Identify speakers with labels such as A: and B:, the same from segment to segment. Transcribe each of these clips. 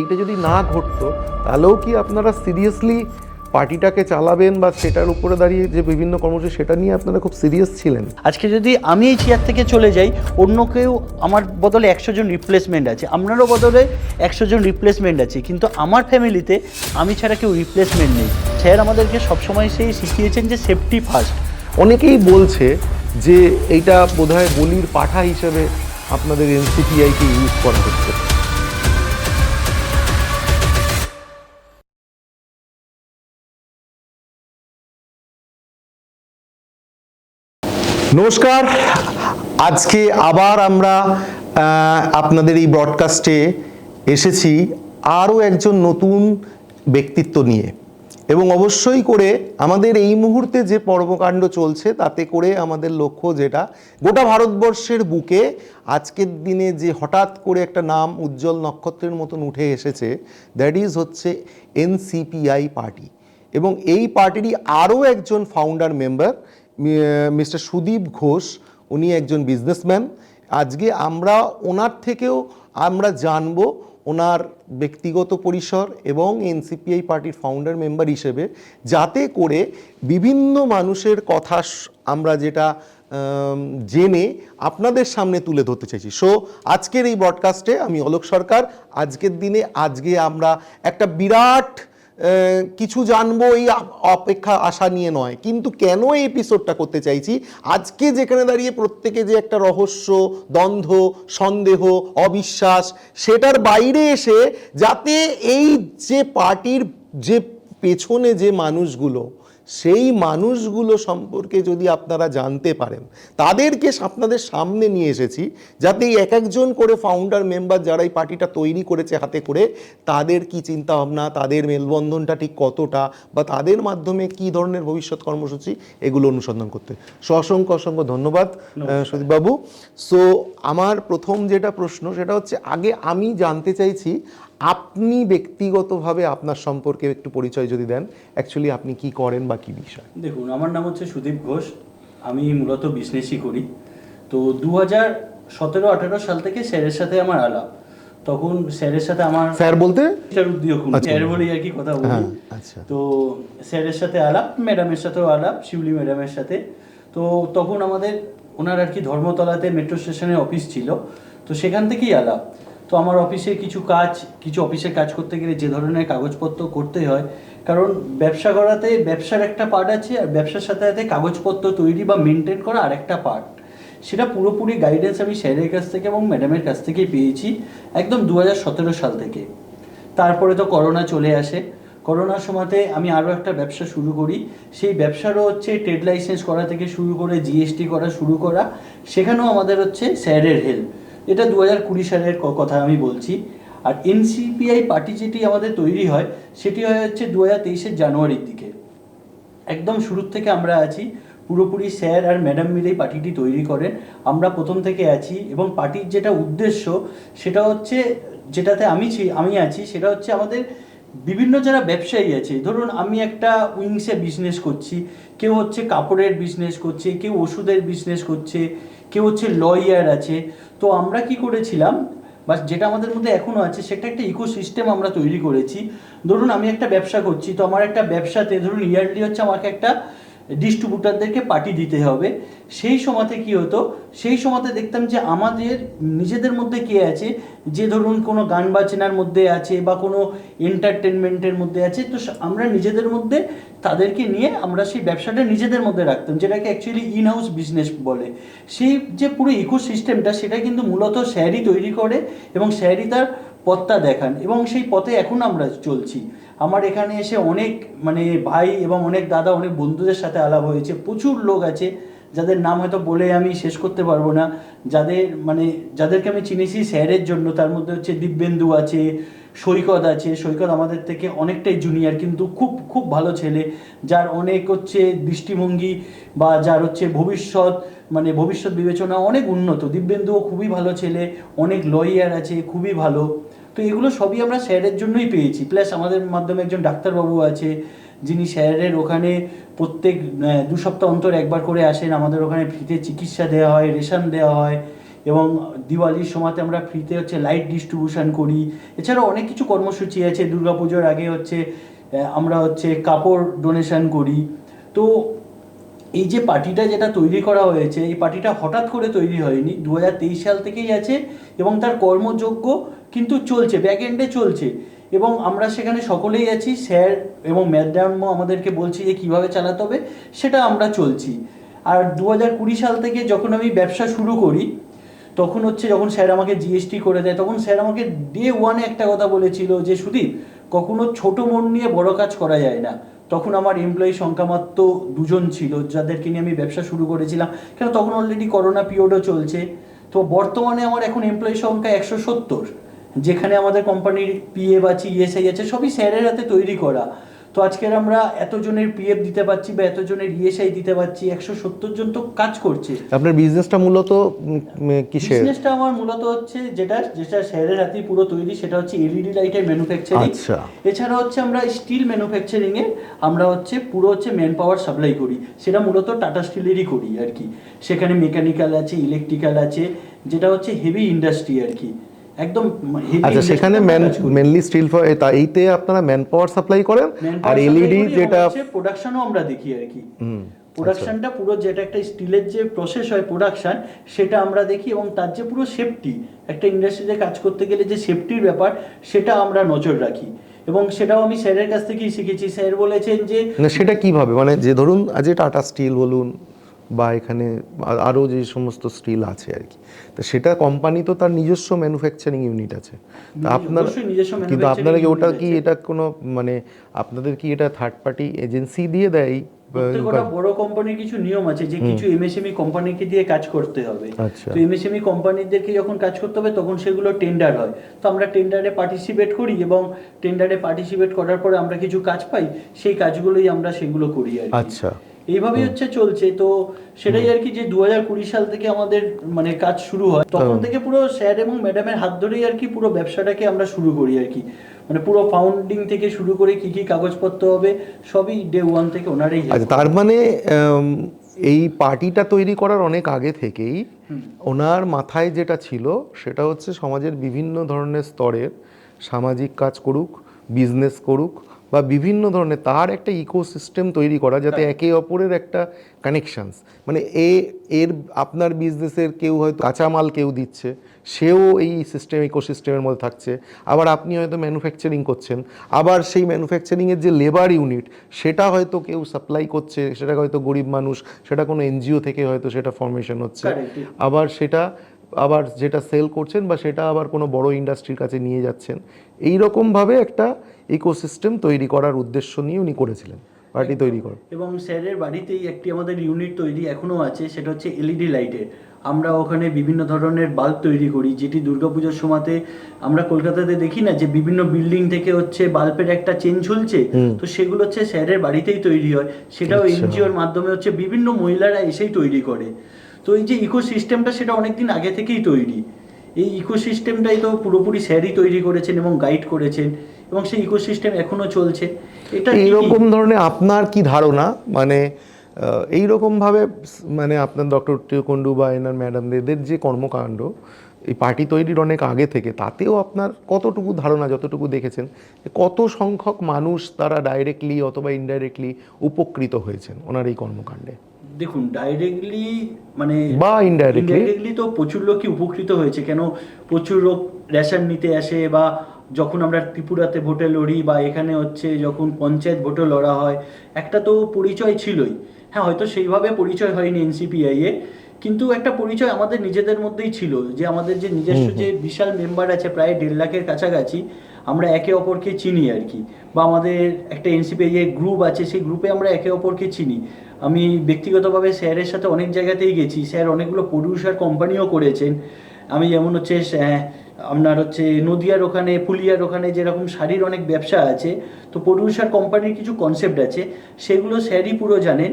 A: এইটা যদি না ঘটতো তাহলেও কি আপনারা সিরিয়াসলি পার্টিটাকে চালাবেন বা সেটার উপরে দাঁড়িয়ে যে বিভিন্ন কর্মসূচি সেটা নিয়ে আপনারা খুব সিরিয়াস ছিলেন?
B: আজকে যদি আমি এই চেয়ার থেকে চলে যাই, অন্য কেউ আমার বদলে 100 জন রিপ্লেসমেন্ট আছে, আপনারও বদলে 100 জন রিপ্লেসমেন্ট আছে, কিন্তু আমার ফ্যামিলিতে আমি ছাড়া কেউ রিপ্লেসমেন্ট নেই। স্যার আমাদেরকে সবসময় সেই শিখিয়েছেন যে সেফটি ফার্স্ট।
A: অনেকেই বলছে যে এইটা বোধহয় বলির পাঠা হিসেবে আপনাদের এনসিপিআইকে ইউজ করা হচ্ছে। নমস্কার, আজকে আবার আমরা আপনাদের এই ব্রডকাস্টে এসেছি আরও একজন নতুন ব্যক্তিত্ব নিয়ে, এবং অবশ্যই করে আমাদের এই মুহূর্তে যে কর্মকাণ্ড চলছে তাতে করে আমাদের লক্ষ্য যেটা, গোটা ভারতবর্ষের বুকে আজকের দিনে যে হঠাৎ করে একটা নাম উজ্জ্বল নক্ষত্রের মতন উঠে এসেছে, দ্যাট ইজ হচ্ছে এনসিপিআই পার্টি। এবং এই পার্টিরই আরও একজন founder member mister Sudip Ghosh, উনি একজন বিজনেসম্যান। আজকে আমরা ওনার থেকেও আমরা জানবো ওনার ব্যক্তিগত পরিসর এবং এনসিপিআই পার্টির ফাউন্ডার মেম্বার হিসেবে, যাতে করে বিভিন্ন মানুষের কথা আমরা যেটা জেনে আপনাদের সামনে তুলে ধরতে চাইছি। সো আজকের এই ব্রডকাস্টে আমি অলোক সরকার, আজকের দিনে আজকে আমরা একটা বিরাট কিছু জানবো এই অপেক্ষা আশা নিয়ে নয়, কিন্তু কেন এই এপিসোডটা করতে চাইছি, আজকে যেখানে দাঁড়িয়ে প্রত্যেকে যে একটা রহস্য, দ্বন্দ্ব, সন্দেহ, অবিশ্বাস, সেটার বাইরে এসে যাতে এই যে পার্টির যে পেছনে যে মানুষগুলো, সেই মানুষগুলো সম্পর্কে যদি আপনারা জানতে পারেন, তাদেরকে আপনাদের সামনে নিয়ে এসেছি, যাতে এই এক একজন করে ফাউন্ডার মেম্বার যারা এই পার্টিটা তৈরি করেছে হাতে করে, তাদের কি চিন্তা ভাবনা, তাদের মেলবন্ধনটা ঠিক কতটা, বা তাদের মাধ্যমে কি ধরনের ভবিষ্যৎ কর্মসূচি, এগুলো অনুসন্ধান করতে। অসংখ্য অসংখ্য ধন্যবাদ সুদীপবাবু। সো আমার প্রথম যেটা প্রশ্ন সেটা হচ্ছে, আগে আমি জানতে চাইছি আপনি ব্যক্তিগতভাবে আপনার সম্পর্কে একটু পরিচয় যদি দেন, অ্যাকচুয়ালি আপনি কি করেন বা কি বিষয়।
B: দেখুন, আমার নাম হচ্ছে সুদীপ ঘোষ, আমি মূলত বিজনেসই করি। তো 2017-18 সাল থেকে স্যারের সাথে আমার আলাপ। তখন স্যারের সাথে আমার, স্যার বলতে স্যার বলি আর কি কথা বলি।
A: আচ্ছা।
B: তো স্যারের সাথে আলাপ, ম্যাডামের সাথেও আলাপ, শিউলি ম্যাডামের সাথে। তো তখন আমাদের ওনার আর কি ধর্মতলাতে মেট্রো স্টেশনে অফিস ছিল, তো সেখান থেকেই আলাপ। তো আমার অফিসে কিছু অফিসের কাজ করতে গেলে যে ধরনের কাগজপত্র করতে হয়, কারণ ব্যবসা করাতে ব্যবসার একটা পার্ট আছে, আর ব্যবসার সাথে সাথে কাগজপত্র তৈরি বা মেনটেন করা আরেকটা পার্ট। সেটা পুরোপুরি গাইডেন্স আমি স্যারের কাছ থেকে এবং ম্যাডামের কাছ থেকেই পেয়েছি, একদম 2017 সাল থেকে। তারপরে তো করোনা চলে আসে। করোনার সময়তে আমি আরও একটা ব্যবসা শুরু করি। সেই ব্যবসারও হচ্ছে ট্রেড লাইসেন্স করা থেকে শুরু করে জিএসটি করা শুরু করা, সেখানেও আমাদের হচ্ছে স্যারের হেল্প। এটা 2020 সালের কথা আমি বলছি। আর এনসিপিআই পার্টি যেটি আমাদের তৈরি হয়, সেটি হয় হচ্ছে 2023 জানুয়ারির দিকে। একদম শুরুর থেকে আমরা আছি, পুরোপুরি স্যার আর ম্যাডাম মিলেই পার্টিটি তৈরি করেন। আমরা প্রথম থেকে আছি, এবং পার্টির যেটা উদ্দেশ্য সেটা হচ্ছে, যেটাতে আমি আছি, সেটা হচ্ছে আমাদের বিভিন্ন যারা ব্যবসায়ী আছে, ধরুন আমি একটা উইংসে বিজনেস করছি, কেউ হচ্ছে কাপড়ের বিজনেস করছে, কেউ ওষুধের বিজনেস করছে, কেউ হচ্ছে লয়ার আছে। তো আমরা কি করেছিলাম, বা যেটা আমাদের মধ্যে এখনও আছে, সেটা একটা ইকোসিস্টেম আমরা তৈরি করেছি। ধরুন আমি একটা ব্যবসা করছি, তো আমার একটা ব্যবসাতে ধরুন ইয়ারলি হচ্ছে আমাকে একটা ডিস্ট্রিবিউটারদেরকে পার্টি দিতে হবে। সেই সময়তে কি হতো, সেই সময়তে দেখতাম যে আমাদের নিজেদের মধ্যে কে আছে, যে ধরুন কোনো গান বাজনার মধ্যে আছে বা কোনো এন্টারটেনমেন্টের মধ্যে আছে, তো আমরা নিজেদের মধ্যে তাদেরকে নিয়ে আমরা সেই ব্যবসাটা নিজেদের মধ্যে রাখতাম, যেটাকে অ্যাকচুয়ালি ইন হাউস বিজনেস বলে। সেই যে পুরো ইকোসিস্টেমটা, সেটা কিন্তু মূলত স্যারই তৈরি করে এবং স্যারই তার পথটা দেখান, এবং সেই পথে এখন আমরা চলছি। আমার এখানে এসে অনেক ভাই এবং অনেক দাদা, অনেক বন্ধুদের সাথে আলাপ হয়েছে। প্রচুর লোক আছে যাদের নাম হয়তো বলে আমি শেষ করতে পারবো না, যাদেরকে আমি চিনেছি স্যারের জন্য। তার মধ্যে হচ্ছে দিব্যেন্দু আছে, সৈকত আছে। সৈকত আমাদের থেকে অনেকটাই জুনিয়র, কিন্তু খুব খুব ভালো ছেলে, যার অনেক হচ্ছে দৃষ্টিভঙ্গি বা যার হচ্ছে ভবিষ্যৎ বিবেচনা অনেক উন্নত। দিব্যেন্দুও খুবই ভালো ছেলে, অনেক লয়ার আছে, খুবই ভালো। তো এগুলো সবই আমরা স্যারের জন্যই পেয়েছি। প্লাস আমাদের মাধ্যমে একজন ডাক্তারবাবু আছে, যিনি স্যারের ওখানে প্রত্যেক 2 সপ্তাহ অন্তর একবার করে আসেন। আমাদের ওখানে ফ্রিতে চিকিৎসা দেওয়া হয়, রেশন দেওয়া হয়, এবং দিওয়ালির সময়তে আমরা ফ্রিতে হচ্ছে লাইট ডিস্ট্রিবিউশন করি। এছাড়াও অনেক কিছু কর্মসূচি আছে, দুর্গাপুজোর আগে হচ্ছে আমরা হচ্ছে কাপড় ডোনেশন করি। তো এই যে পার্টিটা যেটা তৈরি করা হয়েছে, এই পার্টিটা হঠাৎ করে তৈরি হয়নি, 2023 সাল থেকেই আছে এবং তার কর্মযোগ্য কিন্তু চলছে, ব্যাক এন্ডে চলছে এবং আমরা সেখানে সকলেই আছি। স্যার এবং ম্যাডামও আমাদেরকে বলছি যে কীভাবে চালাতে হবে, সেটা আমরা চলছি। আর 2020 সাল থেকে যখন আমি ব্যবসা শুরু করি, তখন হচ্ছে যখন স্যার আমাকে জিএসটি করে দেয়, তখন স্যার আমাকে ডে ওয়ানে একটা কথা বলেছিল যে সুদীপ, কখনো ছোট মন নিয়ে বড় কাজ করা যায় না। তখন আমার এমপ্লয়ি সংখ্যা মাত্র 2 জন ছিল, যাদেরকে নিয়ে আমি ব্যবসা শুরু করেছিলাম, কেন তখন অলরেডি করোনা পিরিয়ডও চলছে। তো বর্তমানে আমার এখন এমপ্লয়ি সংখ্যা 170, যেখানে আমাদের কোম্পানির পিএফ আছে, ইএসআই আছে, সবই স্যারের হাতে তৈরি করা। তো আজকের আমরা এতজনের পিএফ দিতে পারছি বা এতজনের ইএসআই দিতে পারছি, 170 জন তো কাজ করছে।
A: আপনার বিজনেসটা মূলত কিসের?
B: বিজনেসটা আমার মূলত হচ্ছে যেটা স্যারের হাতেই পুরো তৈরি, সেটা হচ্ছে এলইডি লাইটের ম্যানুফ্যাকচারিং।
A: আচ্ছা।
B: এছাড়া হচ্ছে আমরা স্টিল ম্যানুফ্যাকচারিং এ আমরা হচ্ছে পুরো হচ্ছে ম্যান পাওয়ার সাপ্লাই করি, সেটা মূলত টাটা স্টিলেরই করি আর কি। সেখানে মেকানিক্যাল আছে, ইলেকট্রিক্যাল আছে, যেটা হচ্ছে হেভি ইন্ডাস্ট্রি আর কি, একদম হেভি।
A: আচ্ছা, সেখানে মেনলি স্টিল এইতে আপনারা ম্যান পাওয়ার সাপ্লাই করেন, আর এলইডি যেটা
B: প্রোডাকশনও আমরা দেখি আর কি। প্রোডাকশনটা পুরো যেটা একটা স্টিলের যে প্রসেস হয় প্রোডাকশন, সেটা আমরা দেখি এবং তার যে পুরো সেফটি, একটা ইন্ডাস্ট্রিতে কাজ করতে গেলে যে সেফটির ব্যাপার, সেটা আমরা নজর রাখি এবং সেটাও আমি স্যারের কাছ থেকেই শিখেছি। স্যার বলেছেন যে
A: না, সেটা কিভাবে, মানে যে ধরুন আজ টাটা স্টিল বলুন বা এখানে আরও যে সমস্ত স্টিল আছে আর কি, তো সেটা কোম্পানি তো তার নিজস্ব ম্যানুফ্যাকচারিং ইউনিট আছে, তা আপনার কিন্তু আপনারা কি ওটা কি এটা কোনো মানে আপনাদের কি এটা থার্ড পার্টি এজেন্সি দিয়ে দেয়?
B: প্রত্যেকটা বড় কোম্পানির কিছু নিয়ম আছে যে কিছু এমএসএমই কোম্পানিকে দিয়ে কাজ করতে হবে।
A: আচ্ছা।
B: তো এমএসএমই কোম্পানিদেরকে যখন কাজ করতে হবে তখন সেগুলো টেন্ডার হয়। তো আমরা টেন্ডারে পার্টিসিপেট করি এবং টেন্ডারে পার্টিসিপেট করার পরে আমরা কিছু কাজ পাই, সেই কাজগুলোই আমরা সেগুলো করি আর কি।
A: আচ্ছা,
B: এইভাবেই হচ্ছে চলছে। তো সেটাই আর কি যে 2020 সাল থেকে আমাদের মানে কাজ শুরু হয়, তখন থেকে পুরো স্যার এবং ম্যাডামের হাত ধরেই আর কি পুরো ব্যবসাটাকে আমরা শুরু করি আর কি। মানে পুরো ফাউন্ডিং থেকে শুরু করে কি কি কাগজপত্র হবে সবই ডে ওয়ান থেকে ওনারাই।
A: আচ্ছা, তার মানে এই পার্টিটা তৈরি করার অনেক আগে থেকেই ওনার মাথায় যেটা ছিল সেটা হচ্ছে সমাজের বিভিন্ন ধরনের স্তরের সামাজিক কাজ করুক, বিজনেস করুক বা বিভিন্ন ধরনের তার একটা ইকোসিস্টেম তৈরি করা, যাতে একে অপরের একটা কানেকশানস, মানে এর আপনার বিজনেসের কেউ হয়তো কাঁচামাল কেউ দিচ্ছে, সেও এই ইকোসিস্টেমের মধ্যে থাকছে, আবার আপনি হয়তো ম্যানুফ্যাকচারিং করছেন, আবার সেই ম্যানুফ্যাকচারিংয়ের যে লেবার ইউনিট সেটা হয়তো কেউ সাপ্লাই করছে, সেটা হয়তো গরিব মানুষ, সেটা কোনো এনজিও থেকে হয়তো সেটা ফরমেশন হচ্ছে, আবার যেটা সেল করছেন বা সেটা আবার কোনো বড় ইন্ডাস্ট্রির কাছে নিয়ে যাচ্ছেন। এই রকমভাবে একটা ইকোসিস্টেম তৈরি করার উদ্দেশ্য নিয়ে উনি করেছিলেন পার্টি তৈরি করেন।
B: এবং স্যারের বাড়িতেই একটি আমাদের ইউনিট তৈরি এখনও আছে, সেটা হচ্ছে এলইডি লাইটের। আমরা ওখানে বিভিন্ন ধরনের বাল্ব তৈরি করি, যেটি দুর্গাপুজোর সময়তে আমরা কলকাতাতে দেখি না যে বিভিন্ন বিল্ডিং থেকে হচ্ছে বাল্বের একটা চেন ঝুলছে, তো সেগুলো হচ্ছে স্যারের বাড়িতেই তৈরি হয়। সেটাও এনজিওর মাধ্যমে হচ্ছে বিভিন্ন মহিলারা এসেই তৈরি করে। তো এই যে ইকোসিস্টেমটা সেটা অনেকদিন আগে থেকেই তৈরি। এই ইকোসিস্টেমটাই তো পুরোপুরি স্যারই তৈরি করেছেন এবং গাইড করেছেন এবং সেই ইকোসিস্টেম এখনো চলছে। এটা
A: এইরকম ধরনের আপনার কি ধারণা, মানে এইরকমভাবে মানে আপনার ডক্টর কুন্ডু বা এনার ম্যাডামদের যে কর্মকাণ্ড এই পার্টি তৈরির অনেক আগে থেকে, তাতেও আপনার কতটুকু ধারণা, যতটুকু দেখেছেন, কত সংখ্যক মানুষ তারা ডাইরেক্টলি অথবা ইনডাইরেক্টলি উপকৃত হয়েছেন ওনার এই কর্মকাণ্ডে?
B: দেখুন, ডাইরেক্টলি মানে
A: বা ইনডাইরেক্টলি
B: তো প্রচুর লোকই উপকৃত হয়েছে। কেন, প্রচুর লোক রেশন নিতে আসে, বা যখন আমরা ত্রিপুরাতে ভোটে লড়ি বা এখানে হচ্ছে যখন পঞ্চায়েত ভোটে লড়া হয়, একটা তো পরিচয় ছিলই। হ্যাঁ, হয়তো সেইভাবে পরিচয় হয়নি এনসিপিআই এ, কিন্তু একটা পরিচয় আমাদের নিজেদের মধ্যেই ছিল যে আমাদের যে নিজস্ব যে বিশাল মেম্বার আছে প্রায় 1.5 লাখের কাছাকাছি, আমরা একে অপরকে চিনি আর কি। বা আমাদের একটা এনসিপিআই এর গ্রুপ আছে, সেই গ্রুপে আমরা একে অপরকে চিনি। আমি ব্যক্তিগতভাবে স্যারের সাথে অনেক জায়গাতেই গেছি, স্যার অনেকগুলো প্রডিউসার কোম্পানিও করেছেন। আমি যেমন হচ্ছে আপনার হচ্ছে নদিয়ার ওখানে, পুলিয়ার ওখানে যেরকম শাড়ির অনেক ব্যবসা আছে, তো প্রডিউসার কোম্পানির কিছু কনসেপ্ট আছে, সেগুলো স্যারই পুরো জানেন।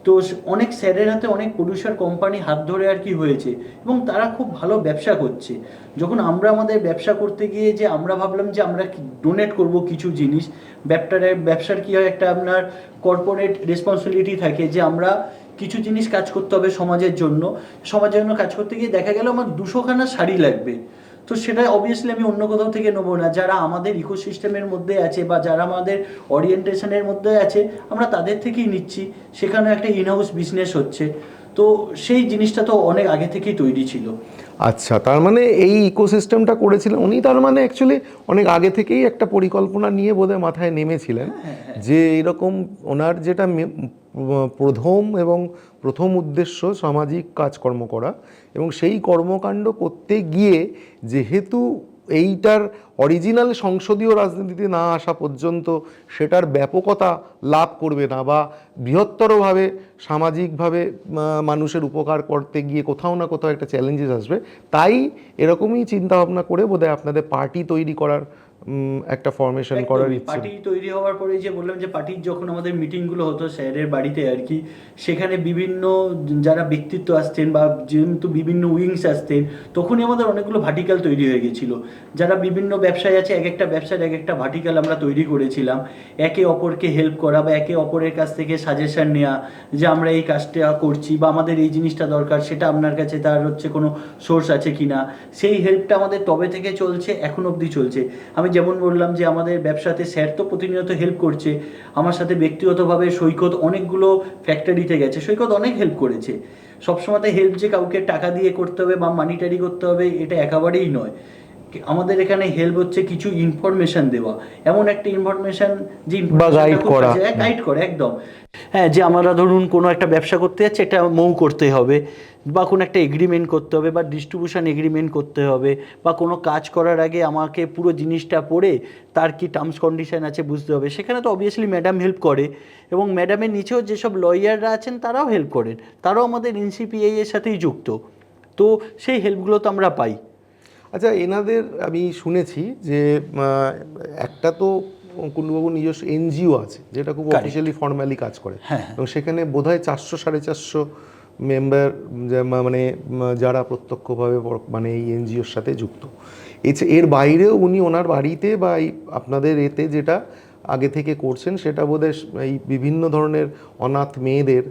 B: তো অনেক স্যারের হাতে অনেক প্রডিউসার কোম্পানি হাত ধরে আর কি হয়েছে এবং তারা খুব ভালো ব্যবসা করছে। যখন আমরা আমাদের ব্যবসা করতে গিয়ে যে আমরা ভাবলাম যে আমরা ডোনেট করব কিছু জিনিস, ব্যবসার কি হয় একটা আপনার কর্পোরেট রেসপন্সিবিলিটি থাকে যে আমরা কিছু জিনিস কাজ করতে হবে সমাজের জন্য কাজ করতে গিয়ে দেখা গেল আমার 200খানা শাড়ি লাগবে, তো সেটা অবভিয়াসলি আমি অন্য কোথাও থেকে নেবো না, যারা আমাদের ইকোসিস্টেমের মধ্যে আছে বা যারা আমাদের ওরিয়েন্টেশনের মধ্যে আছে আমরা তাদের থেকেই নিচ্ছি, সেখানে একটা ইনহাউস বিজনেস হচ্ছে। তো সেই জিনিসটা তো অনেক আগে থেকেই তৈরি ছিল।
A: আচ্ছা, তার মানে এই ইকোসিস্টেমটা করেছিলেন উনি, তার মানে অ্যাকচুয়ালি অনেক আগে থেকেই একটা পরিকল্পনা নিয়ে বোধহয় মাথায় নেমেছিলেন যে এরকম ওনার যেটা প্রথম উদ্দেশ্য সামাজিক কাজকর্ম করা, এবং সেই কর্মকাণ্ড করতে গিয়ে যেহেতু এইটার অরিজিনাল সংসদীয় রাজনীতিতে না আসা পর্যন্ত সেটার ব্যাপকতা লাভ করবে না বা বৃহত্তরভাবে সামাজিকভাবে মানুষের উপকার করতে গিয়ে কোথাও না কোথাও একটা চ্যালেঞ্জেস আসবে, তাই এরকমই চিন্তাভাবনা করে বোধহয় আপনাদের পার্টি তৈরি করার একটা ফরমেশন করার ইচ্ছে।
B: পার্টি তৈরি হওয়ার পরে যে বললাম যে পার্টির যখন আমাদের মিটিংগুলো হতো স্যারের বাড়িতে আর কি, সেখানে বিভিন্ন যারা ব্যক্তিত্ব আসতেন বা যেহেতু বিভিন্ন উইংস আসতেন, তখনই আমাদের অনেকগুলো ভার্টিক্যাল তৈরি হয়ে গেছিলো। যারা বিভিন্ন ব্যবসায় আছে এক একটা ব্যবসার এক একটা ভার্টিক্যাল আমরা তৈরি করেছিলাম, একে অপরকে হেল্প করা বা একে অপরের কাছ থেকে সাজেশন নেওয়া যে আমরা এই কাজটা করছি বা আমাদের এই জিনিসটা দরকার, সেটা আপনার কাছে তার হচ্ছে কোনো সোর্স আছে কি না, সেই হেল্পটা আমাদের তবে থেকে চলছে, এখন অবধি চলছে। আমি যেমন বললাম যে আমাদের ব্যবসাতে স্যার তো প্রতিনিয়ত হেল্প করছে, আমার সাথে ব্যক্তিগতভাবে সৈকত অনেকগুলো ফ্যাক্টরিতে গেছে, সৈকত অনেক হেল্প করেছে। সবসময় হেল্প যে কাউকে টাকা দিয়ে করতে হবে বা মানিটারি করতে হবে এটা একেবারেই নয়। আমাদের এখানে হেল্প হচ্ছে কিছু ইনফরমেশন দেওয়া, এমন একটা ইনফরমেশন যে
A: গাইড
B: করে একদম। হ্যাঁ, যে আমরা ধরুন কোনো একটা ব্যবসা করতে যাচ্ছি, একটা মৌ করতে হবে বা কোনো একটা এগ্রিমেন্ট করতে হবে বা ডিস্ট্রিবিউশন এগ্রিমেন্ট করতে হবে বা কোনো কাজ করার আগে আমাকে পুরো জিনিসটা পড়ে তার কি টার্মস কন্ডিশন আছে বুঝতে হবে, সেখানে তো অবভিয়াসলি ম্যাডাম হেল্প করে এবং ম্যাডামের নিচেও যেসব লয়াররা আছেন তারাও হেল্প করেন, তারাও আমাদের এনসিপিআই এর সাথেই যুক্ত, তো সেই হেল্পগুলো তো আমরা পাই।
A: আচ্ছা, এনাদের আমি শুনেছি যে একটা তো কুণ্ডুবাবু নিজস্ব এনজিও আছে যেটা খুব অফিসিয়ালি ফর্মালি কাজ করে, এবং সেখানে বোধহয় 400-450 মেম্বার মানে যারা প্রত্যক্ষভাবে মানে এই এনজিওর সাথে যুক্ত। এর বাইরেও উনি ওনার বাড়িতে বা এই আপনাদের এতে যেটা আগে থেকে করছেন সেটা বোধহয় এই বিভিন্ন ধরনের অনাথ মেয়েদের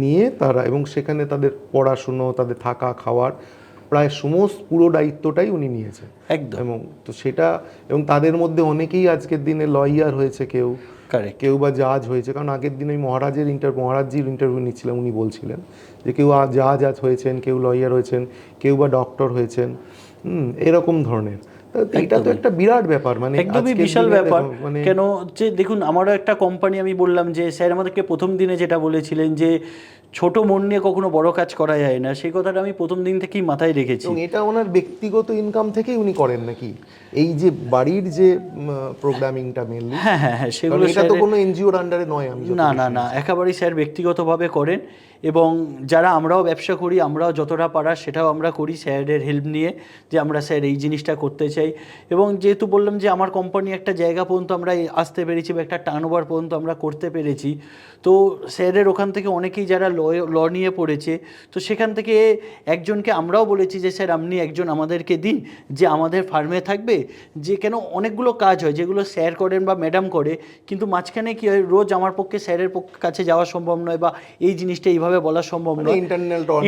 A: নিয়ে তারা, এবং সেখানে তাদের পড়াশুনো, তাদের থাকা খাওয়ার প্রায় সমস্ত পুরো দায়িত্বটাই উনি নিয়েছেন
B: একদম।
A: এবং তো সেটা, এবং তাদের মধ্যে অনেকেই আজকের দিনে লয়ার হয়েছে, কেউ বা জাজ হয়েছে, কারণ আগের দিনে মহারাজজির ইন্টারভিউ নিচ্ছিলাম, উনি বলছিলেন যে কেউ জাজ হয়েছেন, কেউ লয়ার হয়েছেন, কেউ বা ডক্টর হয়েছেন, এরকম ধরনের। এটা তো একটা বিরাট ব্যাপার, মানে
B: একদমই বিশাল ব্যাপার। কেন যে দেখুন, আমারও একটা কোম্পানি, আমি বললাম যে স্যার আমাদেরকে প্রথম দিনে যেটা বলেছিলেন যে ছোট মন নিয়ে কখনো বড় কাজ করা যায় না, সেই কথাটা আমি প্রথম দিন থেকেই মাথায় রেখেছি।
A: এবং এটা ওনার ব্যক্তিগত ইনকাম থেকেই উনি করেন নাকি এই যে বাড়ির যে প্রোগ্রামিংটা মেনলি?
B: হ্যাঁ, সেগুলো
A: এটা তো কোনো এনজিওর আন্ডারে নয়। আমি
B: না, একেবারেই স্যার ব্যক্তিগতভাবে করেন, এবং যারা আমরাও ব্যবসা করি আমরাও যতটা পারা সেটাও আমরা করি স্যারের হেল্প নিয়ে, যে আমরা স্যার এই জিনিসটা করতে চাই। এবং যেহেতু বললাম যে আমার কোম্পানি একটা জায়গা পর্যন্ত আমরা আসতে পেরেছি বা একটা টার্নওভার পর্যন্ত আমরা করতে পেরেছি, তো স্যারের ওখান থেকে অনেকেই যারা ল নিয়ে পড়েছে, তো সেখান থেকে একজনকে আমরাও বলেছি যে স্যার আপনি একজন আমাদেরকে দিন যে আমাদের ফার্মে থাকবে, যে কেন অনেকগুলো কাজ হয় যেগুলো স্যার করেন বা ম্যাডাম করে, কিন্তু মাঝখানে কী হয়, রোজ আমার পক্ষে স্যারের কাছে যাওয়া সম্ভব নয় বা এই জিনিসটা এইভাবে বলা সম্ভব নয়,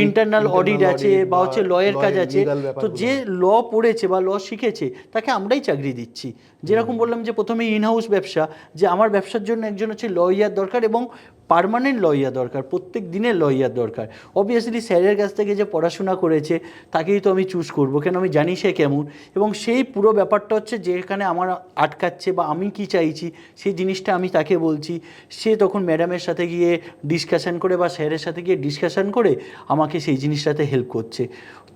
B: ইন্টারনাল অডিট আছে বা হচ্ছে লয়ের কাজ আছে, তো যে ল পড়েছে বা ল শিখেছে তাকে আমরাই চাকরি দিচ্ছি। যেরকম বললাম যে প্রথমে ইনহাউস ব্যবসা, যে আমার ব্যবসার জন্য একজন হচ্ছে লয়ার দরকার এবং পার্মানেন্ট লয়ার দরকার, প্রত্যেক দিনের লয়ার দরকার। অবভিয়াসলি স্যারের কাছ থেকে যে পড়াশোনা করেছে তাকেই তো আমি চুজ করবো, কেন আমি জানি সে কেমন, এবং সেই পুরো ব্যাপারটা হচ্ছে যেখানে আমার আটকাচ্ছে বা আমি কি চাইছি সেই জিনিসটা আমি তাকে বলছি, সে তখন ম্যাডামের সাথে গিয়ে ডিসকাশন করে বা স্যারের সাথে গিয়ে ডিসকাশন করে আমাকে সেই জিনিসটাতে হেল্প করছে।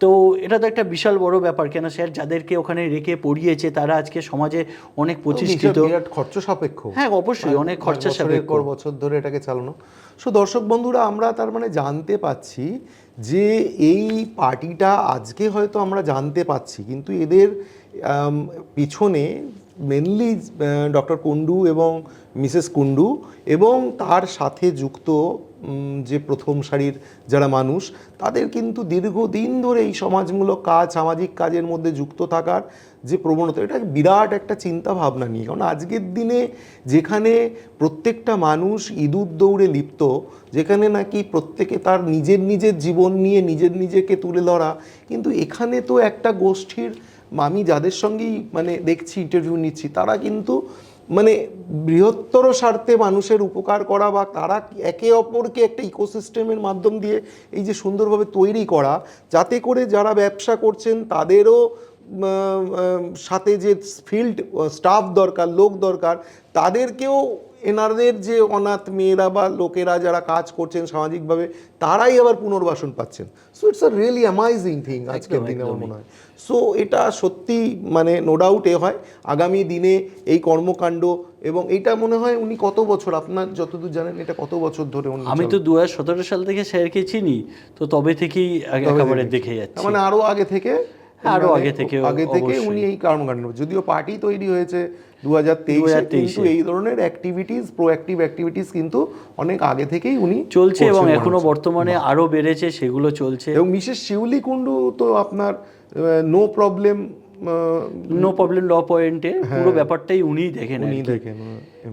B: তো এটা তো একটা বিশাল বড় ব্যাপার, কেন স্যার যাদেরকে ওখানে রেখে পড়িয়েছে তারা আজকে সমাজে অনেক প্রতিষ্ঠিত।
A: খরচ সাপেক্ষ,
B: হ্যাঁ অবশ্যই অনেক খরচা সাপেক্ষ,
A: বছর ধরে এটাকে চালানো। সো দর্শক বন্ধুরা, আমরা তার মানে জানতে পাচ্ছি যে এই পার্টিটা আজকে হয়তো আমরা জানতে পাচ্ছি, কিন্তু এদের পিছনে মেনলি ডক্টর কুণ্ডু এবং মিসেস কুণ্ডু এবং তার সাথে যুক্ত যে প্রথম সারির যারা মানুষ, তাদের কিন্তু দীর্ঘদিন ধরে এই সমাজমূলক কাজ, সামাজিক কাজের মধ্যে যুক্ত থাকার যে প্রবণতা, এটা বিরাট একটা চিন্তা ভাবনা নিয়ে। কারণ আজকের দিনে যেখানে প্রত্যেকটা মানুষ ইঁদুর দৌড়ে লিপ্ত, যেখানে নাকি প্রত্যেকে তার নিজের জীবন নিয়ে নিজেকে তুলে ধরা, কিন্তু এখানে তো একটা গোষ্ঠীর, আমি যাদের সঙ্গেই মানে দেখছি ইন্টারভিউ নিচ্ছি, তারা কিন্তু মানে বৃহত্তর স্বার্থে মানুষের উপকার করা বা তারা একে অপরকে একটা ইকোসিস্টেমের মাধ্যম দিয়ে এই যে সুন্দরভাবে তৈরি করা, যাতে করে যারা ব্যবসা করছেন তাদেরও সাথে যে ফিল্ড স্টাফ দরকার, লোক দরকার, তাদেরকেও এনাদের যে অনাথ মেয়েরা বা লোকেরা যারা কাজ করছেন সামাজিকভাবে, তারাই আবার পুনর্বাসন পাচ্ছেন। So it's a really amazing thing আজকের দিনে আমার মনে হয়। সো এটা সত্যি মানে নো ডাউট হয় আগামী দিনে এই কর্মকাণ্ড। এবং এইটা মনে হয় উনি কত বছর, আপনার যতদূর জানেন এটা কত বছর ধরে উনি?
B: আমি তো 2017 সাল থেকে স্যারকে চিনি, তো তবে থেকেই একেবারে দেখে যাচ্ছি।
A: মানে আরো আগে থেকে,
B: আরো আগে থেকে
A: উনি এই কর্মকাণ্ড, যদিও পার্টি তৈরি হয়েছে 2023, কিন্তু এই ধরনের অ্যাক্টিভিটিস, প্রোঅ্যাক্টিভ অ্যাক্টিভিটিস কিন্তু অনেক আগে থেকেই উনি
B: চলছে এবং এখনো বর্তমানে আরো বেড়েছে, সেগুলো চলছে।
A: এবং মিসেস শিউলি কুন্ডু তো আপনার নো প্রবলেম
B: ল পয়েন্টে পুরো ব্যাপারটাই উনিই দেখেন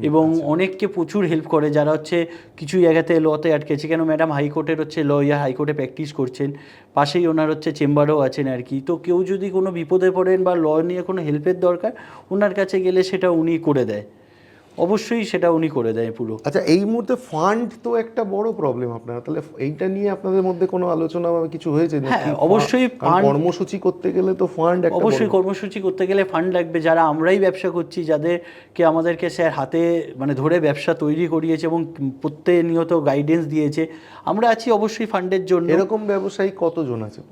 B: এবং অনেককে প্রচুর হেল্প করে, যারা হচ্ছে কিছু জায়গাতে লতে আটকেছে। কেন ম্যাডাম হাইকোর্টের হচ্ছে লয়ার, হাইকোর্টে প্র্যাকটিস করছেন, পাশেই ওনার হচ্ছে চেম্বারও আছেন আর কি। তো কেউ যদি কোনো বিপদে পড়েন বা ল নিয়ে কোনো হেল্পের দরকার, ওনার কাছে গেলে সেটা উনি করে দেয়, অবশ্যই সেটা উনি করে দেয় পুরো।
A: আচ্ছা, এই মুহূর্তে ফান্ড তো একটা বড় প্রবলেম আপনার, তাহলে এইটা নিয়ে আপনাদের মধ্যে কোনো আলোচনা বা কিছু হয়েছে?
B: হ্যাঁ, অবশ্যই
A: কর্মসূচি করতে গেলে তো ফান্ড,
B: অবশ্যই কর্মসূচি করতে গেলে ফান্ড লাগবে। যারা আমরাই ব্যবসা করছি, যাদেরকে আমাদেরকে স্যার হাতে মানে ধরে ব্যবসা তৈরি করিয়েছে এবং প্রতিনিয়ত গাইডেন্স দিয়েছে, আমরা আছি অবশ্যই ফান্ডের জন্য।
A: এরকম ব্যবসায়ী কতজন আছে?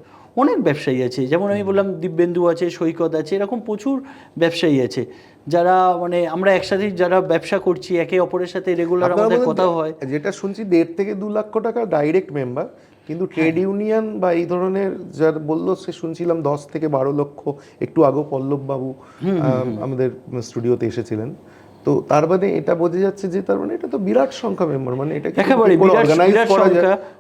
B: অনেক ব্যবসায়ী আছে, যেমন আমি বললাম দিব্যেন্দু আছে, সৈকত আছে, এরকম প্রচুর ব্যবসায়ী আছে যারা মানে আমরা একসাথে যারা ব্যবসা করছি, একে অপরের সাথে রেগুলার আমাদের কথা হয়।
A: যেটা শুনছি 1.5 থেকে 2 লক্ষ টাকা ডাইরেক্ট মেম্বার, কিন্তু ট্রেড ইউনিয়ন বা এই ধরনের যার বললো, সে শুনছিলাম 10 থেকে 12 লক্ষ। একটু আগে পল্লব বাবু আমাদের স্টুডিওতে এসেছিলেন, তো তার মানে এটা বোঝা যাচ্ছে যে তার মানে এটা তো বিরাট সংখ্যা মেম্বার, মানে এটা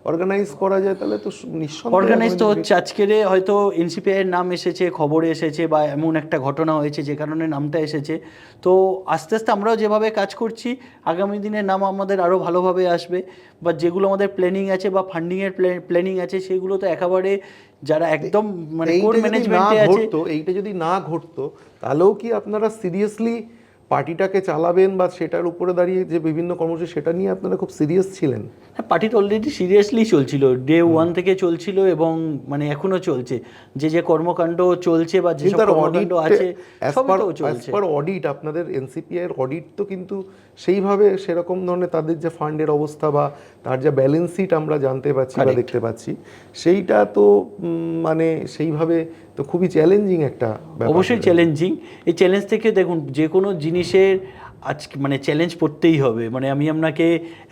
A: অর্গানাইজ করা যায় তাহলে তো নিঃসন্দেহে
B: অর্গানাইজ তো হচ্ছে। আজকের হয়তো এনসিপিআই এর নাম এসেছে, খবরে এসেছে, বা এমন একটা ঘটনা হয়েছে যে কারণে নামটা এসেছে। তো আস্তে আস্তে আমরাও যেভাবে কাজ করছি, আগামী দিনের নাম আমাদের আরও ভালোভাবে আসবে, বা যেগুলো আমাদের প্ল্যানিং আছে বা ফান্ডিংয়ের প্ল্যানিং আছে, সেগুলো তো একেবারে যারা একদম মানে কোর ম্যানেজমেন্টে আছে।
A: এইটা যদি না ঘটতো তাহলেও কি আপনারা সিরিয়াসলি পার্টিটাকে চালাবেন বা সেটার উপরে দাঁড়িয়ে যে বিভিন্ন কর্মসূচি, সেটা নিয়ে আপনারা খুব সিরিয়াস ছিলেন?
B: হ্যাঁ, পার্টিটা অলরেডি সিরিয়াসলি চলছিল, ডে 1 থেকে চলছিল এবং মানে এখনো চলছে। যে কর্মকাণ্ড চলছে বা যে কর্মকাণ্ড আছে সবই তো চলছে।
A: অডিট, আপনাদের এনসিপিআই এর অডিট তো কিন্তু সেইভাবে সেরকম ধরনের তাদের যে ফান্ডের অবস্থা বা তার যে ব্যালেন্স শিট আমরা জানতে পাচ্ছি বা দেখতে পাচ্ছি, সেইটা তো মানে সেইভাবে তো খুবই চ্যালেঞ্জিং একটা ব্যাপার।
B: অবশ্যই চ্যালেঞ্জিং। এই চ্যালেঞ্জ থেকে দেখুন, যে কোনো জিনিসের আজকে মানে চ্যালেঞ্জ পড়তেই হবে। মানে আমি আপনাকে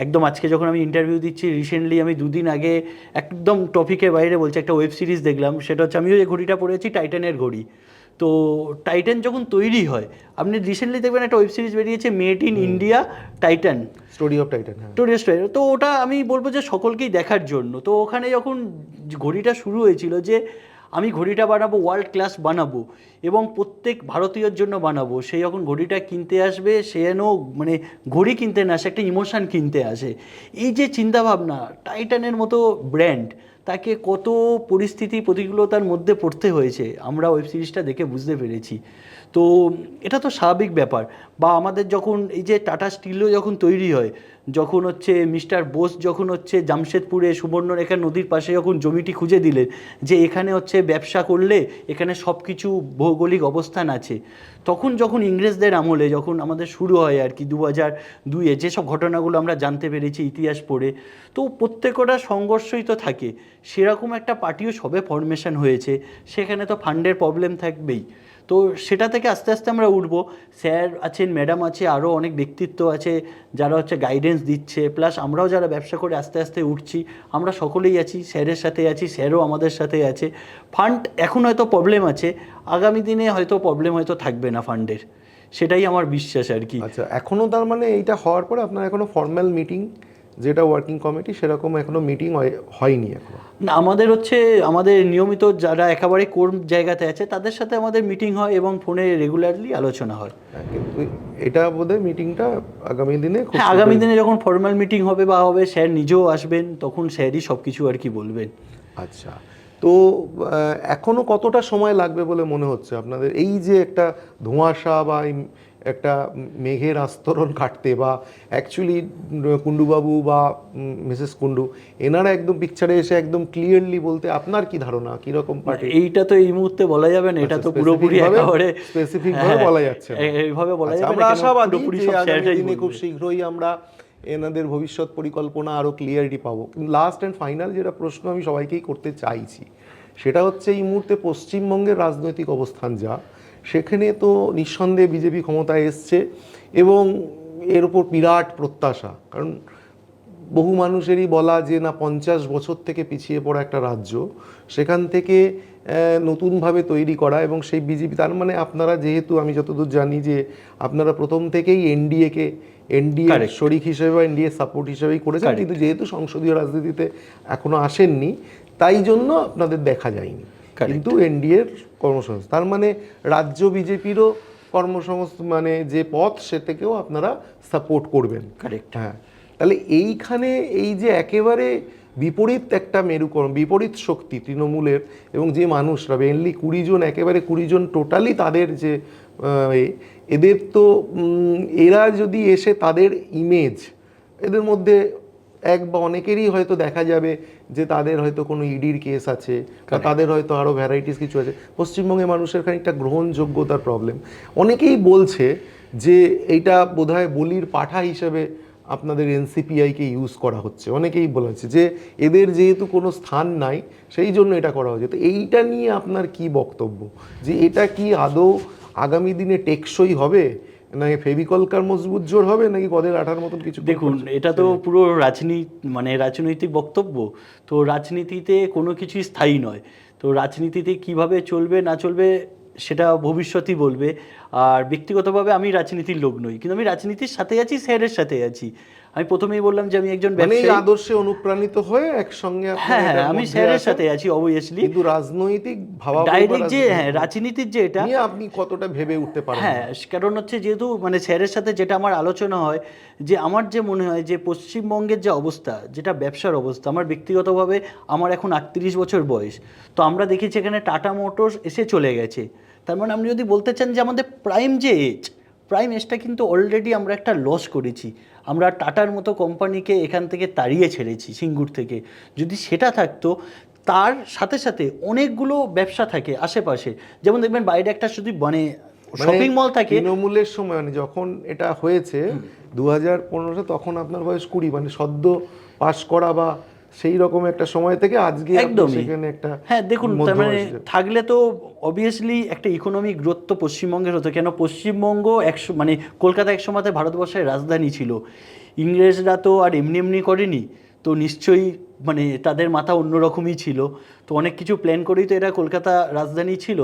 B: একদম আজকে যখন আমি ইন্টারভিউ দিচ্ছি, রিসেন্টলি আমি 2 দিন আগে একদম টপিকের বাইরে বলছি, একটা ওয়েব সিরিজ দেখলাম। সেটা হচ্ছে, আমিও এই ঘড়িটা পড়েছি, টাইটানের ঘড়ি। তো টাইটান যখন তৈরি হয়, আপনি রিসেন্টলি দেখবেন একটা ওয়েব সিরিজ বেরিয়েছে, made in India Titan,
A: story of Titan.
B: তো ওটা আমি বলবো যে সকলকেই দেখার জন্য। তো ওখানে যখন ঘড়িটা শুরু হয়েছিল যে আমি ঘড়িটা বানাবো, ওয়ার্ল্ড ক্লাস বানাবো এবং প্রত্যেক ভারতীয়র জন্য বানাবো, সে যখন ঘড়িটা কিনতে আসবে, সে যেন মানে ঘড়ি কিনতে না আসে, একটা ইমোশান কিনতে আসে। এই যে চিন্তাভাবনা, টাইটানের মতো ব্র্যান্ড, তাকে কত পরিস্থিতি প্রতিকূলতার মধ্যে পড়তে হয়েছে, আমরা ওয়েব সিরিজটা দেখে বুঝতে পেরেছি। তো এটা তো স্বাভাবিক ব্যাপার। বা আমাদের যখন এই যে টাটা স্টিলও যখন তৈরি হয়, যখন হচ্ছে মিস্টার বোস যখন হচ্ছে জামশেদপুরে সুবর্ণরেখা নদীর পাশে যখন জমিটি খুঁজে দিলেন যে এখানে হচ্ছে ব্যবসা করলে এখানে সব কিছু ভৌগোলিক অবস্থান আছে, তখন যখন ইংরেজদের আমলে যখন আমাদের শুরু হয় আর কি 2002-এ, যেসব ঘটনাগুলো আমরা জানতে পেরেছি ইতিহাস পড়ে, তো প্রত্যেকটা সংঘর্ষই তো থাকে। সেরকম একটা পার্টিও সবে ফরমেশন হয়েছে, সেখানে তো ফান্ডের প্রবলেম থাকবেই। তো সেটা থেকে আস্তে আস্তে আমরা উঠবো। স্যার আছেন, ম্যাডাম আছে, আরও অনেক ব্যক্তিত্ব আছে যারা হচ্ছে গাইডেন্স দিচ্ছে, প্লাস আমরাও যারা ব্যবসা করে আস্তে আস্তে উঠছি, আমরা সকলেই আছি, স্যারের সাথে আছি, স্যারও আমাদের সাথে আছে। ফান্ড এখন হয়তো প্রবলেম আছে, আগামী দিনে হয়তো প্রবলেম হয়তো থাকবে না ফান্ডের, সেটাই আমার বিশ্বাস আর কি।
A: আচ্ছা, এখনও তার মানে এইটা হওয়ার পরে আপনার এখনও ফর্মাল মিটিং যেটা ওয়ার্কিং কমিটি সেরকম এখনো মিটিং হয়নি এখনো।
B: না, আমাদের হচ্ছে আমাদের নিয়মিত যারা একেবারে কোর জায়গাতে আছে তাদের সাথে আমাদের মিটিং হয় এবং ফোনে রেগুলারলি আলোচনা হয়।
A: হ্যাঁ, কিন্তু এটা বোধহয় মিটিংটা আগামী দিনে খুব
B: হ্যাঁ, আগামী দিনে যখন ফর্মাল মিটিং হবে বা হবে, স্যার নিজেও আসবেন, তখন স্যারই সব কিছু আর কি বলবেন।
A: আচ্ছা, তো এখনো কতটা সময় লাগবে বলে মনে হচ্ছে আপনাদের এই যে একটা ধোঁয়াশা বা একটা মেঘের আস্তরণ কাটতে, বা অ্যাকচুয়ালি কুণ্ডুবাবু বা মিসেস কুণ্ডু এনারা একদম পিকচারে এসে একদম ক্লিয়ারলি বলতে আপনার কি ধারণা, কিরকম পার্টি?
B: এইটা তো এই মুহূর্তে বলা যাবে না, এটা তো পুরোপুরি একেবারে
A: স্পেসিফিক ভাবে বলা যাচ্ছে না।
B: এইভাবে বলা যাবে না,
A: আমরা আশাবাদী
B: পুরোপুরি
A: যে
B: সব
A: আগামী
B: স্যাররাই
A: দিনে খুব
B: বলবে।
A: শীঘ্রই আমরা এনাদের ভবিষ্যৎ পরিকল্পনা আরো ক্লিয়ারিটি পাবো। কিন্তু লাস্ট অ্যান্ড ফাইনাল যেটা প্রশ্ন আমি সবাইকেই করতে চাইছি, সেটা হচ্ছে এই মুহূর্তে পশ্চিমবঙ্গের রাজনৈতিক অবস্থান যা, সেখানে তো নিঃসন্দেহে বিজেপি ক্ষমতায় এসছে এবং এর উপর বিরাট প্রত্যাশা। কারণ বহু মানুষেরই বলা যে না, 50 বছর থেকে পিছিয়ে পড়া একটা রাজ্য, সেখান থেকে নতুনভাবে তৈরি করা, এবং সেই বিজেপি, তার মানে আপনারা যেহেতু আমি যতদূর জানি যে আপনারা প্রথম থেকেই এনডিএ শরিক হিসেবে বা এনডিএ সাপোর্ট হিসেবেই করেছেন, কিন্তু যেহেতু সংসদীয় রাজনীতিতে এখনো আসেননি তাই জন্য আপনাদের দেখা যায়নি। কিন্তু এনডিএর কর্মসংস্থান, তার মানে রাজ্য বিজেপিরও কর্মসংস্থান মানে যে পথ, সেটাকেও আপনারা সাপোর্ট করবেন।
B: কারেক্ট।
A: হ্যাঁ, তাহলে এইখানে এই যে একেবারে বিপরীত একটা মেরুকরণ, বিপরীত শক্তি তৃণমূলের, এবং যে মানুষরা মেনলি 20 জন, একেবারে 20 জন টোটালি তাদের যে এদের তো এরা যদি এসে তাদের ইমেজ, এদের মধ্যে এক বা অনেকেরই হয়তো দেখা যাবে যে তাদের হয়তো কোনো ইডির কেস আছে, বা তাদের হয়তো আরও ভ্যারাইটিস কিছু আছে। পশ্চিমবঙ্গের মানুষের খানিকটা গ্রহণযোগ্যতার প্রবলেম। অনেকেই বলছে যে এইটা বোধহয় বলির পাঠা হিসেবে আপনাদের এনসিপিআইকে ইউজ করা হচ্ছে। অনেকেই বলেছে যে এদের যেহেতু কোনো স্থান নাই সেই জন্য এটা করা হচ্ছে। তো এইটা নিয়ে আপনার কি বক্তব্য, যে এটা কি আদৌ আগামী দিনে টেকসই হবে, নাকি ফেভিকলকার মজবুত জোর হবে, নাকি গদের আঠার মতন কিছু?
B: দেখুন, এটা তো পুরো রাজনৈতিক বক্তব্য। তো রাজনীতিতে কোনো কিছুই স্থায়ী নয়। তো রাজনীতিতে কিভাবে চলবে না চলবে সেটা ভবিষ্যতই বলবে। আর ব্যক্তিগতভাবে আমি রাজনীতির লোক নই, কিন্তু আমি রাজনীতির সাথে আছি, স্যারের সাথে আছি। আমি প্রথমেই বললাম যে আমি একজন ব্যবসায়ী,
A: আদর্শে অনুপ্রাণিত হয়ে একসঙ্গে।
B: হ্যাঁ, আমি স্যারের সাথে আছি অবভিয়াসলি,
A: কিন্তু রাজনৈতিক ভাবাবেগ
B: ডাইরেক্ট যে রাজনীতির যে এটা
A: নিয়ে আপনি কতটা ভেবে উঠতে পারেন?
B: হ্যাঁ, কারণ হচ্ছে যেহেতু স্যারের সাথে যেটা আমার আলোচনা হয়, যে আমার যে মনে হয় যে পশ্চিমবঙ্গের যে অবস্থা, যেটা ব্যবসার অবস্থা, আমার ব্যক্তিগতভাবে আমার এখন 38 বছর বয়স। তো আমরা দেখেছি এখানে টাটা মোটরস এসে চলে গেছে। তার মানে আপনি যদি বলতে চান যে আমাদের প্রাইম এজটা কিন্তু অলরেডি আমরা একটা লস করেছি। আমরা টাটার মতো কোম্পানিকে এখান থেকে তাড়িয়ে ছেড়েছি সিঙ্গুর থেকে। যদি সেটা থাকতো, তার সাথে সাথে অনেকগুলো ব্যবসা থাকে আশেপাশে, যেমন দেখবেন বাইরে একটা শুধু শপিং মল থাকে।
A: তৃণমূলের সময় যখন এটা হয়েছে 2015, তখন আপনার বয়স 20, সদ্য পাস করা বা সেই রকম একটা সময় থেকে আজকে
B: একদমই
A: সেখানে একটা।
B: হ্যাঁ, দেখুন, তার মানে থাকলে তো অবভিয়াসলি একটা ইকোনমিক গ্রোথ তো পশ্চিমবঙ্গের হতো। কেন, পশ্চিমবঙ্গ কলকাতা এক সময়তে ভারতবর্ষের রাজধানী ছিল। ইংরেজরা তো আর এমনি এমনি করেনি, তো নিশ্চয়ই তাদের মাথা অন্যরকমই ছিল। তো অনেক কিছু প্ল্যান করেই তো এরা কলকাতা রাজধানী ছিল।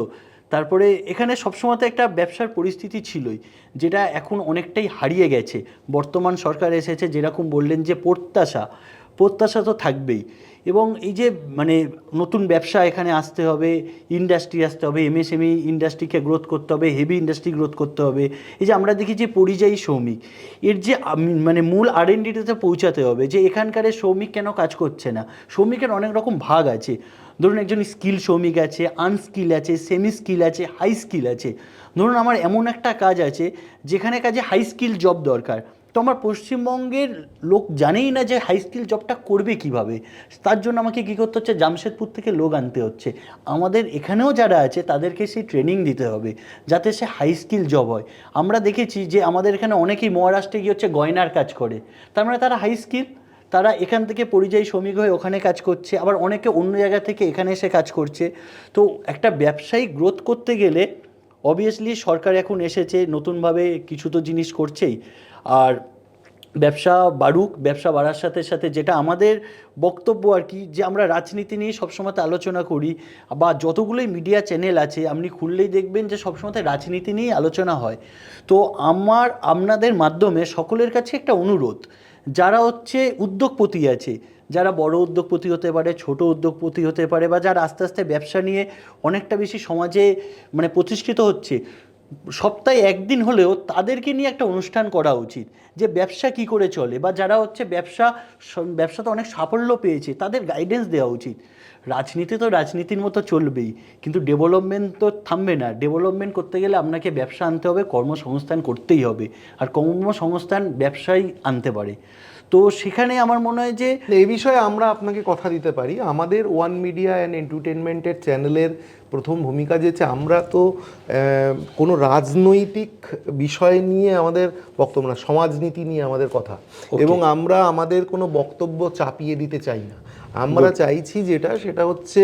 B: তারপরে এখানে সবসময় তো একটা ব্যবসার পরিস্থিতি ছিলই, যেটা এখন অনেকটাই হারিয়ে গেছে। বর্তমান সরকার এসেছে, যেরকম বললেন যে প্রত্যাশা তো থাকবেই। এবং এই যে নতুন ব্যবসা এখানে আসতে হবে, ইন্ডাস্ট্রি আসতে হবে, এমএসএমই ইন্ডাস্ট্রিকে গ্রোথ করতে হবে, হেভি ইন্ডাস্ট্রি গ্রোথ করতে হবে। এই যে আমরা দেখি যে পরিযায়ী শ্রমিক, এর যে মূল আরএনডিতে পৌঁছাতে হবে, যে এখানকার শ্রমিক কেন কাজ করছে না। শ্রমিকের অনেক রকম ভাগ আছে। ধরুন একজন স্কিল শ্রমিক আছে, আনস্কিল আছে, সেমি স্কিল আছে, হাই স্কিল আছে। ধরুন আমার এমন একটা কাজ আছে যেখানে কাজে হাই স্কিল জব দরকার, তো আমার পশ্চিমবঙ্গের লোক জানেই না যে হাই স্কিল জবটা করবে কিভাবে। তার জন্য আমাকে কী করতে হচ্ছে, জামশেদপুর থেকে লোক আনতে হচ্ছে। আমাদের এখানেও যারা আছে তাদেরকে সেই ট্রেনিং দিতে হবে যাতে সে হাই স্কিল জব হয়। আমরা দেখেছি যে আমাদের এখানে অনেকেই মহারাষ্ট্রে গিয়ে গয়নার কাজ করে, তার মানে তারা হাই স্কিল, তারা এখান থেকে পরিযায়ী শ্রমিক হয়ে ওখানে কাজ করছে, আবার অনেকে অন্য জায়গা থেকে এখানে এসে কাজ করছে। তো একটা ব্যবসায়িক গ্রোথ করতে গেলে অবভিয়াসলি সরকার এখন এসেছে, নতুনভাবে কিছু তো জিনিস করছেই। আর ব্যবসা বাড়ার সাথে সাথে যেটা আমাদের বক্তব্য আর কি, যে আমরা রাজনীতি নিয়ে সবসময় আলোচনা করি, বা যতগুলোই মিডিয়া চ্যানেল আছে আপনি খুললেই দেখবেন যে সবসময় রাজনীতি নিয়েই আলোচনা হয়। তো আপনাদের মাধ্যমে সকলের কাছে একটা অনুরোধ, যারা হচ্ছে উদ্যোগপতি আছে, যারা বড় উদ্যোগপতি হতে পারে, ছোট উদ্যোগপতি হতে পারে, বা যারা আস্তে আস্তে ব্যবসা নিয়ে অনেকটা বেশি সমাজে মানে প্রতিষ্ঠিত হচ্ছে, সপ্তাহে একদিন হলেও তাদেরকে নিয়ে একটা অনুষ্ঠান করা উচিত যে ব্যবসা কি করে চলে, বা যারা হচ্ছে ব্যবসাতে অনেক সাফল্য পেয়েছে তাদের গাইডেন্স দেওয়া উচিত। রাজনীতি তো রাজনীতির মতো চলবেই, কিন্তু ডেভেলপমেন্ট তো থামবে না। ডেভেলপমেন্ট করতে গেলে আপনাকে ব্যবসা আনতে হবে, কর্মসংস্থান করতেই হবে, আর কর্মসংস্থান ব্যবসাই আনতে পারে। তো সেখানে আমার মনে হয় যে
A: এই বিষয়ে আমরা আপনাকে কথা দিতে পারি। আমাদের ওয়ান মিডিয়া অ্যান্ড এন্টারটেনমেন্টের চ্যানেলের প্রথম ভূমিকা যেছে, আমরা তো কোনো রাজনৈতিক বিষয় নিয়ে আমাদের বক্তব্য না, সমাজনীতি নিয়ে আমাদের কথা, এবং আমরা আমাদের কোনো বক্তব্য চাপিয়ে দিতে চাই না। আমরা চাইছি সেটা হচ্ছে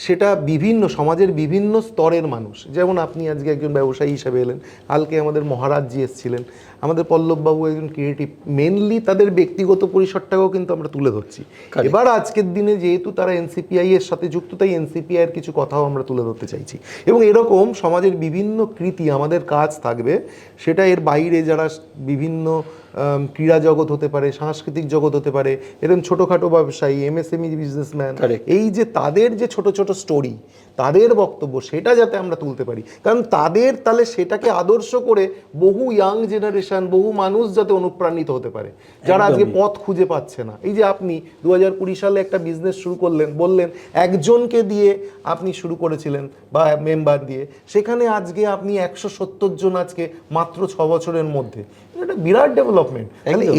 A: সেটা বিভিন্ন সমাজের বিভিন্ন স্তরের মানুষ, যেমন আপনি আজকে একজন ব্যবসায়ী হিসেবে এলেন, কালকে আমাদের মহারাজজি এসেছিলেন, আমাদের পল্লববাবু একজন ক্রিয়েটিভ, মেনলি তাদের ব্যক্তিগত পরিসরটাকেও কিন্তু আমরা তুলে ধরছি। এবার আজকের দিনে যেহেতু তারা এনসিপিআই এর সাথে যুক্ত, তাই এনসিপিআই এর কিছু কথাও আমরা তুলে ধরতে চাইছি। এবং এরকম সমাজের বিভিন্ন কৃতি আমাদের কাজ থাকবে, সেটা এর বাইরে যারা বিভিন্ন ক্রীড়া জগৎ হতে পারে, সাংস্কৃতিক জগৎ হতে পারে, এরকম ছোটোখাটো ব্যবসায়ী, এমএসএমই বিজনেসম্যান, এই যে তাদের যে ছোট ছোট স্টোরি, তাদের বক্তব্য, সেটা যাতে আমরা তুলতে পারি। কারণ তাহলে সেটাকে আদর্শ করে বহু ইয়াং জেনারেশন, বহু মানুষ যাতে অনুপ্রাণিত হতে পারে, যারা আজকে পথ খুঁজে পাচ্ছে না। এই যে আপনি 2020 সালে একটা বিজনেস শুরু করলেন, বললেন একজনকে দিয়ে আপনি শুরু করেছিলেন বা মেম্বার দিয়ে, সেখানে আজকে আপনি 170 জন আজকে মাত্র 6 বছরের মধ্যে, এটা বিরাট ডেভেলপমেন্ট।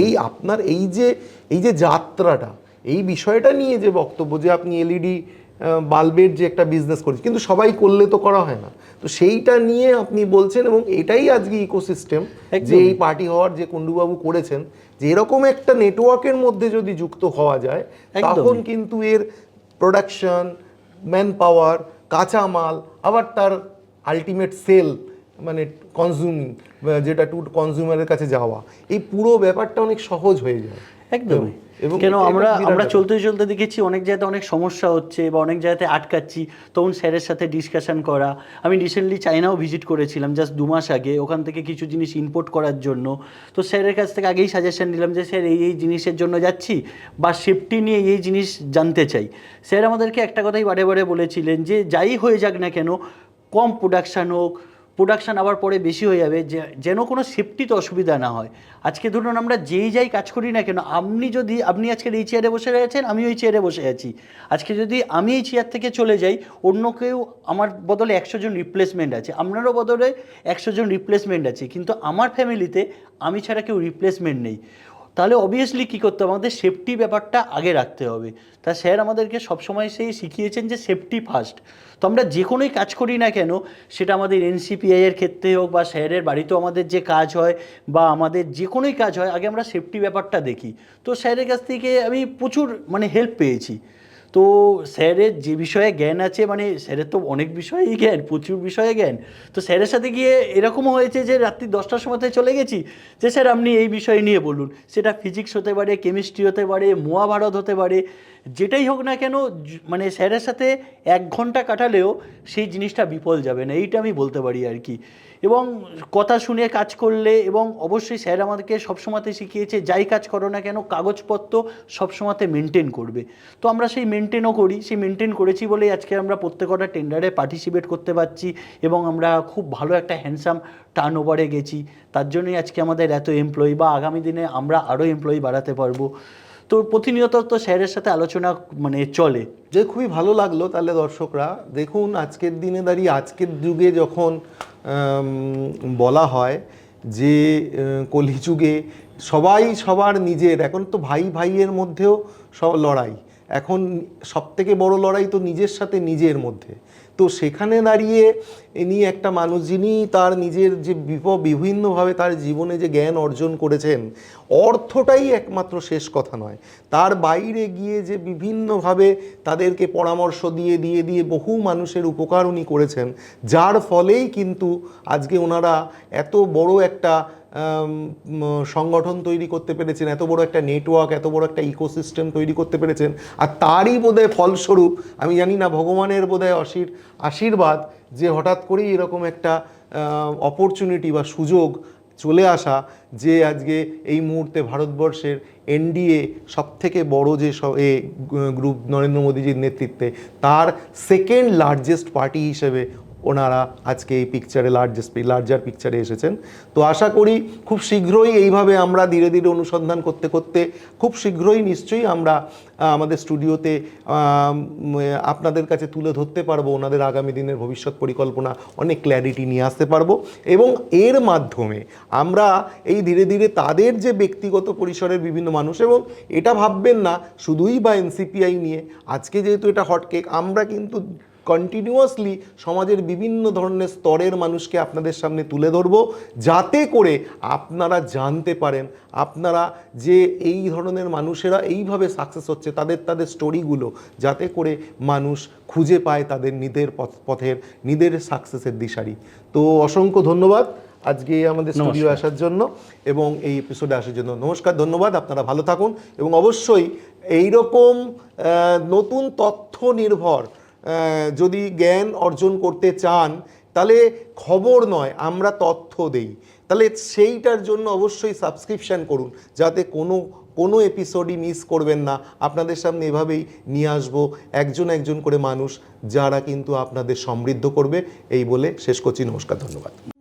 A: এই আপনার এই যে যাত্রাটা, এই বিষয়টা নিয়ে যে বক্তব্য, যে আপনি এলইডি বাল্বের যে একটা বিজনেস করেছেন, কিন্তু সবাই করলে তো করা হয় না, তো সেইটা নিয়ে আপনি বলছেন, এবং এটাই আজকে ইকোসিস্টেম যে এই পার্টি হওয়ার যে কুণ্ডুবাবু করেছেন, যে এরকম একটা নেটওয়ার্কের মধ্যে যদি যুক্ত হওয়া যায়, তখন কিন্তু এর প্রোডাকশন, ম্যান পাওয়ার, কাঁচামাল, আবার তার আলটিমেট সেল, মানে কনজিউমিং, যেটা টু কনজিউমারের কাছে যাওয়া, এই পুরো ব্যাপারটা অনেক সহজ হয়ে যায়।
B: একদমই। কেন আমরা চলতে চলতে দেখেছি অনেক জায়গাতে অনেক সমস্যা হচ্ছে বা অনেক জায়গাতে আটকাচ্ছি, তখন স্যারের সাথে ডিসকাশন করা। আমি রিসেন্টলি চায়নাও ভিজিট করেছিলাম জাস্ট 2 মাস আগে, ওখান থেকে কিছু জিনিস ইম্পোর্ট করার জন্য। তো স্যারের কাছ থেকে আগেই সাজেশন নিলাম যে স্যার এই জিনিসের জন্য যাচ্ছি, বা সেফটি নিয়ে এই জিনিস জানতে চাই। স্যার আমাদেরকে একটা কথাই বারে বারে বলেছিলেন যে যাই হয়ে যাক না কেন, কম প্রোডাকশান হোক, প্রোডাকশান আবার পরে বেশি হয়ে যাবে, যেন কোনো সেফটিতে অসুবিধা না হয়। আজকে ধরুন আমরা যেই কাজ করি না কেন, আপনি আজকে এই চেয়ারে বসে রয়েছেন, আমি ওই চেয়ারে বসে আছি, আজকে যদি আমি এই চেয়ার থেকে চলে যাই, অন্য কেউ আমার বদলে 100 জন রিপ্লেসমেন্ট আছে, আপনারও বদলে 100 জন রিপ্লেসমেন্ট আছে, কিন্তু আমার ফ্যামিলিতে আমি ছাড়া কেউ রিপ্লেসমেন্ট নেই। তাহলে অবভিয়াসলি কী করতে হবে, আমাদের সেফটি ব্যাপারটা আগে রাখতে হবে। তা স্যার আমাদেরকে সবসময় শিখিয়েছেন যে সেফটি ফার্স্ট। তো আমরা যে কোনোই কাজ করি না কেন, সেটা আমাদের এনসিপিআইয়ের ক্ষেত্রে হোক, বা স্যারের বাড়িতেও আমাদের যে কাজ হয়, বা আমাদের যে কোনোই কাজ হয়, আগে আমরা সেফটি ব্যাপারটা দেখি। তো স্যারের কাছ থেকে আমি প্রচুর হেল্প পেয়েছি। তো স্যারের যে বিষয়ে জ্ঞান আছে, স্যারের তো অনেক বিষয়েই জ্ঞান, প্রচুর বিষয়ে জ্ঞান। তো স্যারের সাথে গিয়ে এরকমও হয়েছে যে রাত্রি 10টার সময়তে চলে গেছি, যে স্যার আপনি এই বিষয় নিয়ে বলুন। সেটা ফিজিক্স হতে পারে, কেমিস্ট্রি হতে পারে, মহাভারত হতে পারে, যেটাই হোক না কেন, স্যারের সাথে 1 ঘন্টা কাটালেও সেই জিনিসটা বিফল যাবে না, এইটা আমি বলতে পারি আর কি। এবং কথা শুনে কাজ করলে, এবং অবশ্যই স্যার আমাদেরকে সবসময়তে শিখিয়েছে যাই কাজ করো না কেন, কাগজপত্র সবসময়তে মেনটেন করবে। তো আমরা সেই মেনটেনও করি, সেই মেনটেন করেছি বলেই আজকে আমরা প্রত্যেকটা টেন্ডারে পার্টিসিপেট করতে পারছি, এবং আমরা খুব ভালো একটা হ্যান্ডসাম টার্ন ওভারে গেছি। তার জন্যই আজকে আমাদের এত এমপ্লয়ি, বা আগামী দিনে আমরা আরও এমপ্লয়ি বাড়াতে পারবো। তো প্রতিনিয়ত তো স্যারের সাথে আলোচনা চলে।
A: যে খুবই ভালো লাগলো। তাহলে দর্শকরা দেখুন, আজকের দিনে দাঁড়িয়ে, আজকের যুগে যখন বলা হয় যে কলিযুগে সবাই সবার নিজের, এখন তো ভাইয়ের মধ্যেও সব লড়াই, এখন সবথেকে বড় লড়াই তো নিজের সাথে নিজের মধ্যে। তো সেখানে দাঁড়িয়ে ইনি একটা মানুষ, যিনি তার নিজের যে বিভিন্নভাবে তার জীবনে যে জ্ঞান অর্জন করেছেন, অর্থটাই একমাত্র শেষ কথা নয়, তার বাইরে গিয়ে যে বিভিন্নভাবে তাদেরকে পরামর্শ দিয়ে বহু মানুষের উপকার উনি করেছেন, যার ফলেই কিন্তু আজকে ওনারা এত বড় একটা সংগঠন তৈরি করতে পেরেছেন, এত বড় একটা নেটওয়ার্ক, এত বড় একটা ইকোসিস্টেম তৈরি করতে পেরেছেন। আর তারই বোধহয় ফলস্বরূপ, আমি জানি না, ভগবানের বোধহয় আশীর্বাদ, যে হঠাৎ করেই এরকম একটা অপরচুনিটি বা সুযোগ চলে আসা যে আজকে এই মুহূর্তে ভারতবর্ষের এনডিএ সবথেকে বড় যে গ্রুপ নরেন্দ্র মোদীজির নেতৃত্বে তার সেকেন্ড লার্জেস্ট পার্টি হিসেবে ওনারা আজকে এই পিকচারে লার্জার পিকচারে এসেছেন। তো আশা করি খুব শীঘ্রই এইভাবে আমরা ধীরে ধীরে অনুসন্ধান করতে করতে খুব শীঘ্রই নিশ্চয়ই আমরা আমাদের স্টুডিওতে আপনাদের কাছে তুলে ধরতে পারবো ওনাদের আগামী দিনের ভবিষ্যৎ পরিকল্পনা, অনেক ক্ল্যারিটি নিয়ে আসতে পারবো এবং এর মাধ্যমে আমরা এই ধীরে ধীরে তাদের যে ব্যক্তিগত পরিসরের বিভিন্ন মানুষ, এবং এটা ভাববেন না শুধুই বা এনসিপিআই নিয়ে, আজকে যেহেতু এটা হটকেক, আমরা কিন্তু কন্টিনিউয়াসলি সমাজের বিভিন্ন ধরনের স্তরের মানুষকে আপনাদের সামনে তুলে ধরবো, যাতে করে আপনারা জানতে পারেন আপনারা যে এই ধরনের মানুষেরা এইভাবে সাকসেস হচ্ছে, তাদের স্টোরিগুলো, যাতে করে মানুষ খুঁজে পায় তাদের নিজের পথের নিজের সাকসেসের দিশারি। তো অসংখ্য ধন্যবাদ আজকে আমাদের স্টুডিও আসার জন্য এবং এই এপিসোডে আসার জন্য। নমস্কার, ধন্যবাদ, আপনারা ভালো থাকুন এবং অবশ্যই এইরকম নতুন তথ্য নির্ভর যদি জ্ঞান অর্জন করতে চান, তাহলে খবর নয় আমরা তথ্য দেই, তাহলে সেইটার জন্য অবশ্যই সাবস্ক্রিপশান করুন, যাতে কোনো এপিসোডই মিস করবেন না। আপনাদের সামনে এভাবেই নিয়ে আসবো একজন একজন করে মানুষ, যারা কিন্তু আপনাদের সমৃদ্ধ করবে। এই বলে শেষ করছি, নমস্কার, ধন্যবাদ।